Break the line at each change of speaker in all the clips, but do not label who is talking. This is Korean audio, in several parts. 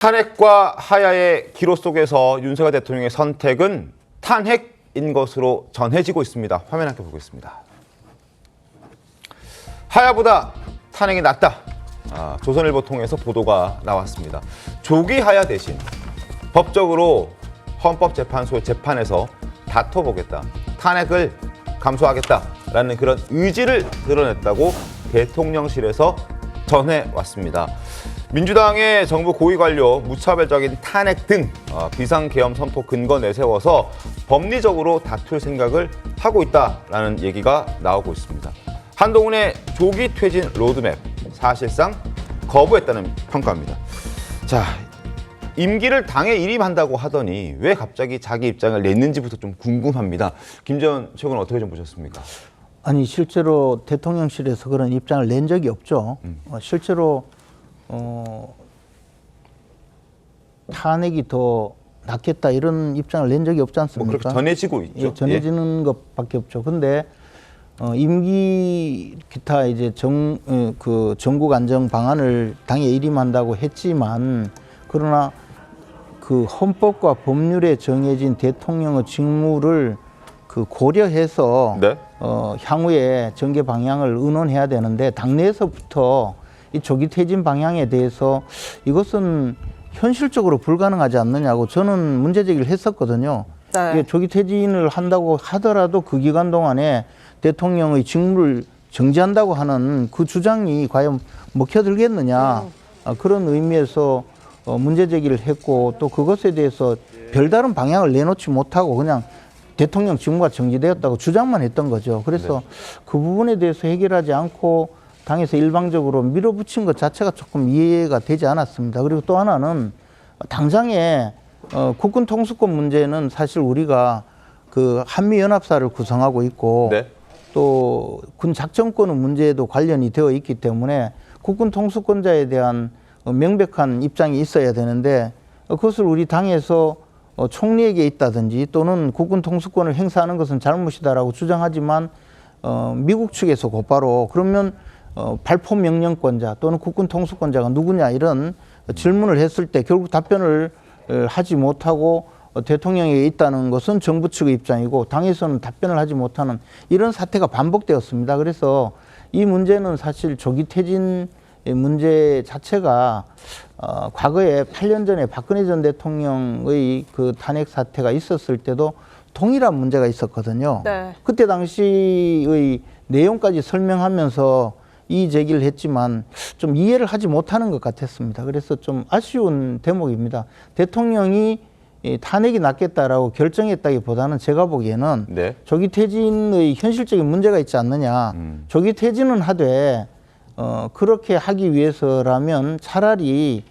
탄핵과 하야의 기로 속에서 윤석열 대통령의 선택은 탄핵인 것으로 전해지고 있습니다. 화면 함께 보겠습니다. 하야보다 탄핵이 낫다. 조선일보 통해서 보도가 나왔습니다. 조기 하야 대신 법적으로 헌법재판소의 재판에서 다퉈보겠다. 탄핵을 감수하겠다라는 그런 의지를 드러냈다고 대통령실에서 전해왔습니다. 민주당의 정부 고위 관료 무차별적인 탄핵 등 비상계엄 선포 근거 내세워서 법리적으로 다툴 생각을 하고 있다라는 얘기가 나오고 있습니다. 한동훈의 조기 퇴진 로드맵 사실상 거부했다는 평가입니다. 자, 임기를 당에 일임한다고 하더니 왜 갑자기 자기 입장을 냈는지부터 좀 궁금합니다. 김재원 최고는 어떻게 좀 보셨습니까?
아니 실제로 대통령실에서 그런 입장을 낸 적이 없죠. 실제로 탄핵이 더 낫겠다 이런 입장을 낸 적이 없지 않습니까?
뭐 그렇게 전해지고 있죠.
예, 전해지는 것밖에 없죠. 근데 임기 기타 이제 그 전국 안정 방안을 당에 일임한다고 했지만 그러나 그 헌법과 법률에 정해진 대통령의 직무를 그 고려해서
네.
향후에 전개 방향을 의논해야 되는데 당내에서부터 이 조기 퇴진 방향에 대해서 이것은 현실적으로 불가능하지 않느냐고 저는 문제 제기를 했었거든요.
네.
이게 조기 퇴진을 한다고 하더라도 그 기간 동안에 대통령의 직무를 정지한다고 하는 그 주장이 과연 먹혀들겠느냐 그런 의미에서 문제 제기를 했고 또 그것에 대해서 별다른 방향을 내놓지 못하고 그냥 대통령 직무가 정지되었다고 주장만 했던 거죠. 그래서 그 부분에 대해서 해결하지 않고 당에서 일방적으로 밀어붙인 것 자체가 조금 이해가 되지 않았습니다. 그리고 또 하나는 당장에 국군 통수권 문제는 사실 우리가 그 한미연합사를 구성하고 있고
네.
또 군 작전권의 문제에도 관련이 되어 있기 때문에 국군 통수권자에 대한 명백한 입장이 있어야 되는데 그것을 우리 당에서 총리에게 있다든지 또는 국군 통수권을 행사하는 것은 잘못이다라고 주장하지만 미국 측에서 곧바로 그러면 발포 명령권자 또는 국군 통수권자가 누구냐 이런 질문을 했을 때 결국 답변을 하지 못하고 대통령에게 있다는 것은 정부 측의 입장이고 당에서는 답변을 하지 못하는 이런 사태가 반복되었습니다. 그래서 이 문제는 사실 조기 퇴진 문제 자체가 과거에 8년 전에 박근혜 전 대통령의 그 탄핵 사태가 있었을 때도 동일한 문제가 있었거든요.
네.
그때 당시의 내용까지 설명하면서 이의 제기를 했지만 좀 이해를 하지 못하는 것 같았습니다. 그래서 좀 아쉬운 대목입니다. 대통령이 탄핵이 낫겠다라고 결정했다기보다는 제가 보기에는
네.
조기 퇴진의 현실적인 문제가 있지 않느냐. 조기 퇴진은 하되 그렇게 하기 위해서라면 차라리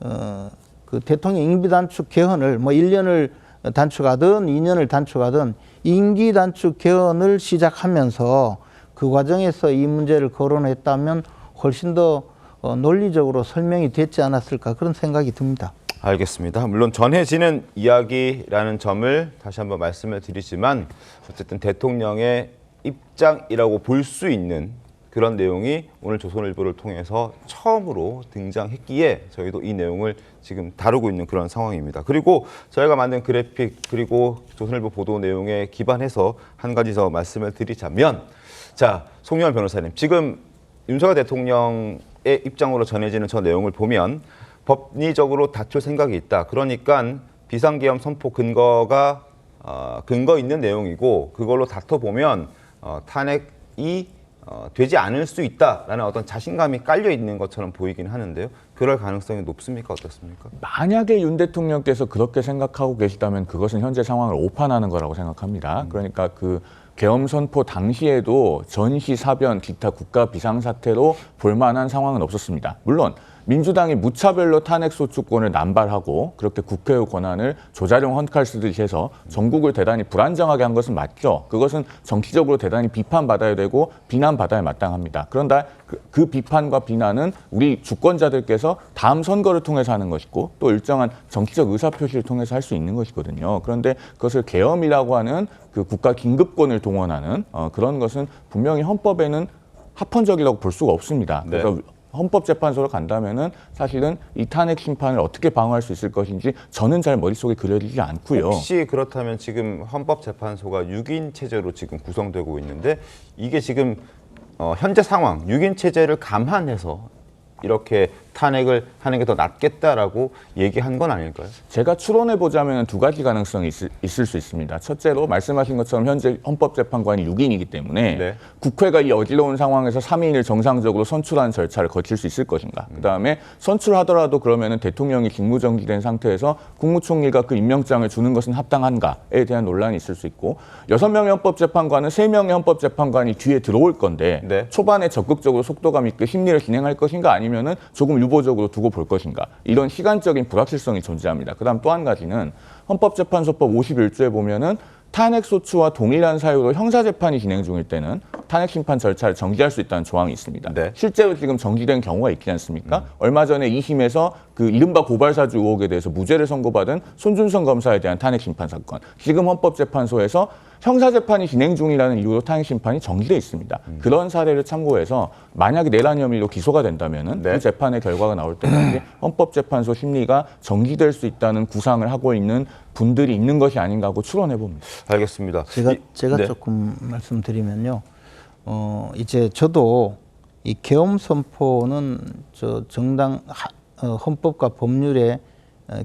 그 대통령 임기 단축 개헌을 뭐 1년을 단축하든 2년을 단축하든 임기 단축 개헌을 시작하면서 그 과정에서 이 문제를 거론했다면 훨씬 더 논리적으로 설명이 됐지 않았을까 그런 생각이 듭니다.
알겠습니다. 물론 전해지는 이야기라는 점을 다시 한번 말씀을 드리지만 어쨌든 대통령의 입장이라고 볼 수 있는 그런 내용이 오늘 조선일보를 통해서 처음으로 등장했기에 저희도 이 내용을 지금 다루고 있는 그런 상황입니다. 그리고 저희가 만든 그래픽 그리고 조선일보 보도 내용에 기반해서 한 가지 더 말씀을 드리자면 자, 송유한 변호사님 지금 윤석열 대통령의 입장으로 전해지는 저 내용을 보면 법리적으로 다툴 생각이 있다. 그러니까 비상계엄 선포 근거가 근거 있는 내용이고 그걸로 다퉈보면 탄핵이 되지 않을 수 있다라는 어떤 자신감이 깔려 있는 것처럼 보이긴 하는데요. 그럴 가능성이 높습니까? 어떻습니까?
만약에 윤 대통령께서 그렇게 생각하고 계시다면 그것은 현재 상황을 오판하는 거라고 생각합니다. 그러니까 그 계엄 선포 당시에도 전시, 사변, 기타 국가 비상사태로 볼만한 상황은 없었습니다. 물론 민주당이 무차별로 탄핵소추권을 남발하고 그렇게 국회의 권한을 조자룡 헌칼 쓰듯이 해서 전국을 대단히 불안정하게 한 것은 맞죠. 그것은 정치적으로 대단히 비판받아야 되고 비난받아야 마땅합니다. 그런데 그 비판과 비난은 우리 주권자들께서 다음 선거를 통해서 하는 것이고 또 일정한 정치적 의사표시를 통해서 할 수 있는 것이거든요. 그런데 그것을 계엄이라고 하는 그 국가 긴급권을 동원하는 그런 것은 분명히 헌법에는 합헌적이라고 볼 수가 없습니다.
네.
그래서 헌법재판소로 간다면은 사실은 이 탄핵 심판을 어떻게 방어할 수 있을 것인지 저는 잘 머릿속에 그려지지 않고요.
혹시 그렇다면 지금 헌법재판소가 6인 체제로 지금 구성되고 있는데 이게 지금 현재 상황 6인 체제를 감안해서 이렇게 탄핵을 하는 게 더 낫겠다라고 얘기한 건 아닐까요?
제가 추론해 보자면 두 가지 가능성이 있을 수 있습니다. 첫째로 말씀하신 것처럼 현재 헌법재판관이 6인이기 때문에
네.
국회가 이 어지러운 상황에서 3인을 정상적으로 선출하는 절차를 거칠 수 있을 것인가. 그다음에 선출하더라도 그러면은 대통령이 직무정지된 상태에서 국무총리가 그 임명장을 주는 것은 합당한가에 대한 논란이 있을 수 있고 6명의 헌법재판관은 3명의 헌법재판관이 뒤에 들어올 건데
네.
초반에 적극적으로 속도감 있게 심리를 진행할 것인가 아니면은 조금 유보적으로 두고 볼 것인가 이런 시간적인 불확실성이 존재합니다. 그다음 또 한 가지는 헌법재판소법 51조에 보면은 탄핵소추와 동일한 사유로 형사재판이 진행 중일 때는 탄핵심판 절차를 정지할 수 있다는 조항이 있습니다.
네.
실제로 지금 정지된 경우가 있지 않습니까? 얼마 전에 2심에서 그 이른바 고발사주 의혹에 대해서 무죄를 선고받은 손준성 검사에 대한 탄핵심판 사건. 지금 헌법재판소에서 형사재판이 진행 중이라는 이유로 탄핵심판이 정지돼 있습니다. 그런 사례를 참고해서 만약에 내란 혐의로 기소가 된다면은
네.
그 재판의 결과가 나올 때까지 헌법재판소 심리가 정지될 수 있다는 구상을 하고 있는 분들이 있는 것이 아닌가 하고 추론해 봅니다.
알겠습니다.
제가
네.
조금 말씀드리면요. 이제 저도 이 계엄 선포는 저 정당 헌법과 법률에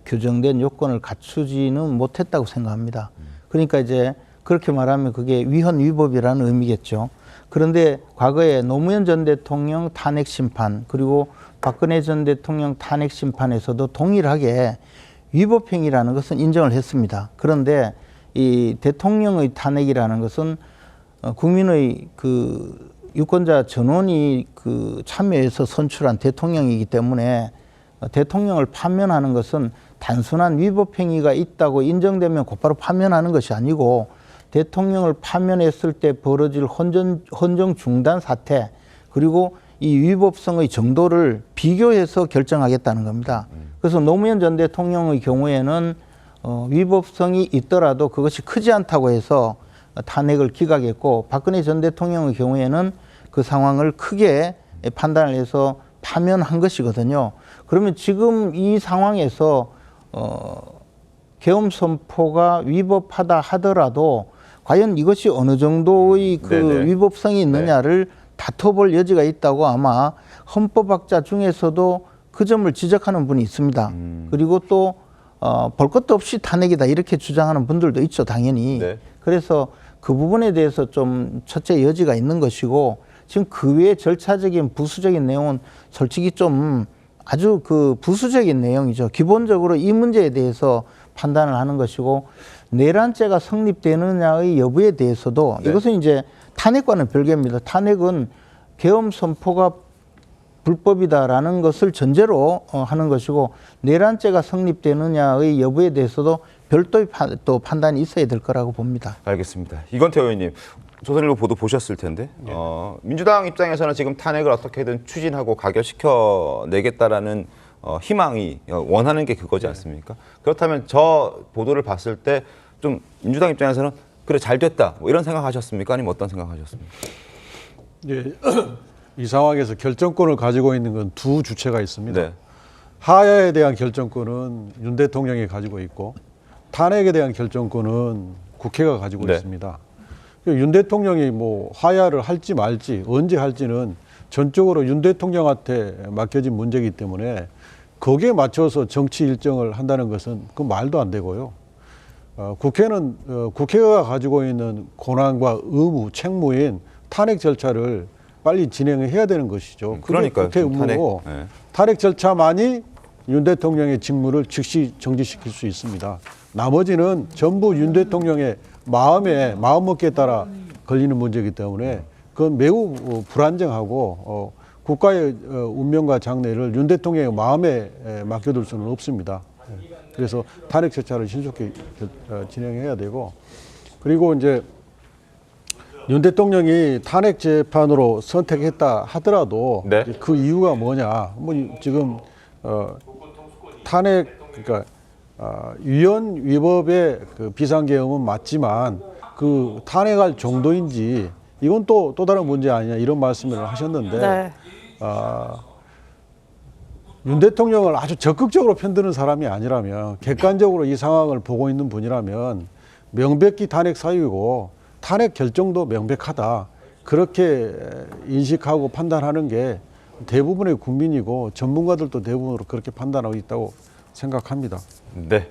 규정된 요건을 갖추지는 못했다고 생각합니다. 그러니까 이제 그렇게 말하면 그게 위헌 위법이라는 의미겠죠. 그런데 과거에 노무현 전 대통령 탄핵 심판 그리고 박근혜 전 대통령 탄핵 심판에서도 동일하게 위법 행위라는 것은 인정을 했습니다. 그런데 이 대통령의 탄핵이라는 것은 국민의 그 유권자 전원이 그 참여해서 선출한 대통령이기 때문에 대통령을 파면하는 것은 단순한 위법 행위가 있다고 인정되면 곧바로 파면하는 것이 아니고 대통령을 파면했을 때 벌어질 헌정 중단 사태 그리고 이 위법성의 정도를 비교해서 결정하겠다는 겁니다. 그래서 노무현 전 대통령의 경우에는 위법성이 있더라도 그것이 크지 않다고 해서 탄핵을 기각했고 박근혜 전 대통령의 경우에는 그 상황을 크게 판단을 해서 파면한 것이거든요. 그러면 지금 이 상황에서 계엄 선포가 위법하다 하더라도 과연 이것이 어느 정도의 그
네네.
위법성이 있느냐를 다퉈볼 여지가 있다고 아마 헌법학자 중에서도 그 점을 지적하는 분이 있습니다. 그리고 또 볼 것도 없이 탄핵이다 이렇게 주장하는 분들도 있죠, 당연히.
네.
그래서 그 부분에 대해서 좀 첫째 여지가 있는 것이고 지금 그 외의 절차적인 부수적인 내용은 솔직히 좀 아주 그 부수적인 내용이죠. 기본적으로 이 문제에 대해서 판단을 하는 것이고 내란죄가 성립되느냐의 여부에 대해서도
네.
이것은 이제 탄핵과는 별개입니다. 탄핵은 계엄 선포가 불법이다라는 것을 전제로 하는 것이고 내란죄가 성립되느냐의 여부에 대해서도 별도의 또 판단이 있어야 될 거라고 봅니다.
알겠습니다. 이건태 의원님, 조선일보 보도 보셨을 텐데 민주당 입장에서는 지금 탄핵을 어떻게든 추진하고 가결시켜 내겠다라는 희망이 원하는 게 그거지 않습니까? 그렇다면 저 보도를 봤을 때 좀 민주당 입장에서는 그래 잘 됐다 뭐 이런 생각하셨습니까? 아니면 어떤 생각하셨습니까?
예, 이 상황에서 결정권을 가지고 있는 건 두 주체가 있습니다.
네.
하야에 대한 결정권은 윤 대통령이 가지고 있고 탄핵에 대한 결정권은 국회가 가지고
네.
있습니다. 윤 대통령이 뭐 하야를 할지 말지 언제 할지는 전적으로 윤 대통령한테 맡겨진 문제이기 때문에 거기에 맞춰서 정치 일정을 한다는 것은 그 말도 안 되고요. 국회는 국회가 가지고 있는 권한과 의무, 책무인 탄핵 절차를 빨리 진행해야 되는 것이죠. 그게
그러니까요.
국회 의무고
네.
탄핵 절차만이 윤 대통령의 직무를 즉시 정지시킬 수 있습니다. 나머지는 전부 윤 대통령의 마음먹기에 따라 걸리는 문제이기 때문에 그건 매우 불안정하고 국가의 운명과 장래를 윤 대통령의 마음에 맡겨둘 수는 없습니다. 그래서 탄핵 절차를 신속히 진행해야 되고 그리고 이제 윤 대통령이 탄핵 재판으로 선택했다 하더라도
네.
그 이유가 뭐냐? 뭐 지금 탄핵 그러니까 위헌 위법의 그 비상계엄은 맞지만 그 탄핵할 정도인지 이건 또 다른 문제 아니냐 이런 말씀을 하셨는데
네.
윤 대통령을 아주 적극적으로 편드는 사람이 아니라면, 객관적으로 이 상황을 보고 있는 분이라면 명백히 탄핵 사유이고 탄핵 결정도 명백하다, 그렇게 인식하고 판단하는 게 대부분의 국민이고 전문가들도 대부분으로 그렇게 판단하고 있다고 생각합니다.
네,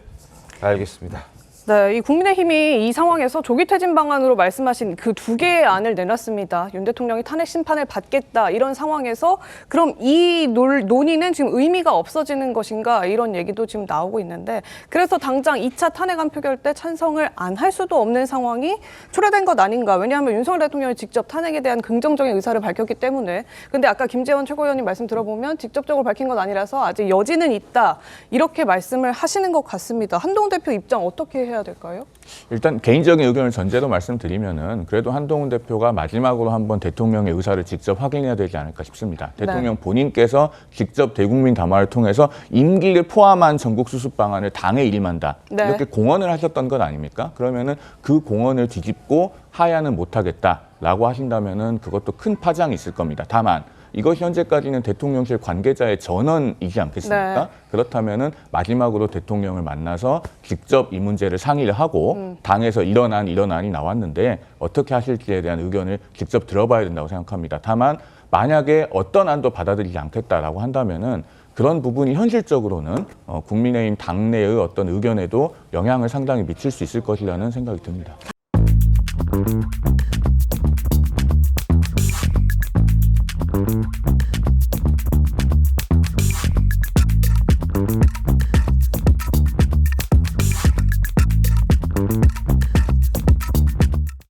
알겠습니다.
네, 이 국민의힘이 이 상황에서 조기 퇴진 방안으로 말씀하신 그 두 개의 안을 내놨습니다. 윤 대통령이 탄핵 심판을 받겠다 이런 상황에서 그럼 이 논의는 지금 의미가 없어지는 것인가 이런 얘기도 지금 나오고 있는데, 그래서 당장 2차 탄핵안 표결 때 찬성을 안 할 수도 없는 상황이 초래된 것 아닌가. 왜냐하면 윤석열 대통령이 직접 탄핵에 대한 긍정적인 의사를 밝혔기 때문에. 근데 아까 김재원 최고위원님 말씀 들어보면 직접적으로 밝힌 건 아니라서 아직 여지는 있다 이렇게 말씀을 하시는 것 같습니다. 한동훈 대표 입장 어떻게 해야 될까요?
일단 개인적인 의견을 전제로 말씀드리면은 그래도 한동훈 대표가 마지막으로 한번 대통령의 의사를 직접 확인해야 되지 않을까 싶습니다. 대통령 본인께서 직접 대국민 담화를 통해서 임기를 포함한 전국 수습 방안을 당에 일임한다.
네.
이렇게 공언을 하셨던 것 아닙니까? 그러면은 그 공언을 뒤집고 하야는 못하겠다라고 하신다면은 그것도 큰 파장이 있을 겁니다. 다만 이것이 현재까지는 대통령실 관계자의 전언이지 않겠습니까?
네.
그렇다면은 마지막으로 대통령을 만나서 직접 이 문제를 상의를 하고 당에서 이런 안이 나왔는데 어떻게 하실지에 대한 의견을 직접 들어봐야 된다고 생각합니다. 다만 만약에 어떤 안도 받아들이지 않겠다라고 한다면은 그런 부분이 현실적으로는 국민의힘 당내의 어떤 의견에도 영향을 상당히 미칠 수 있을 것이라는 생각이 듭니다.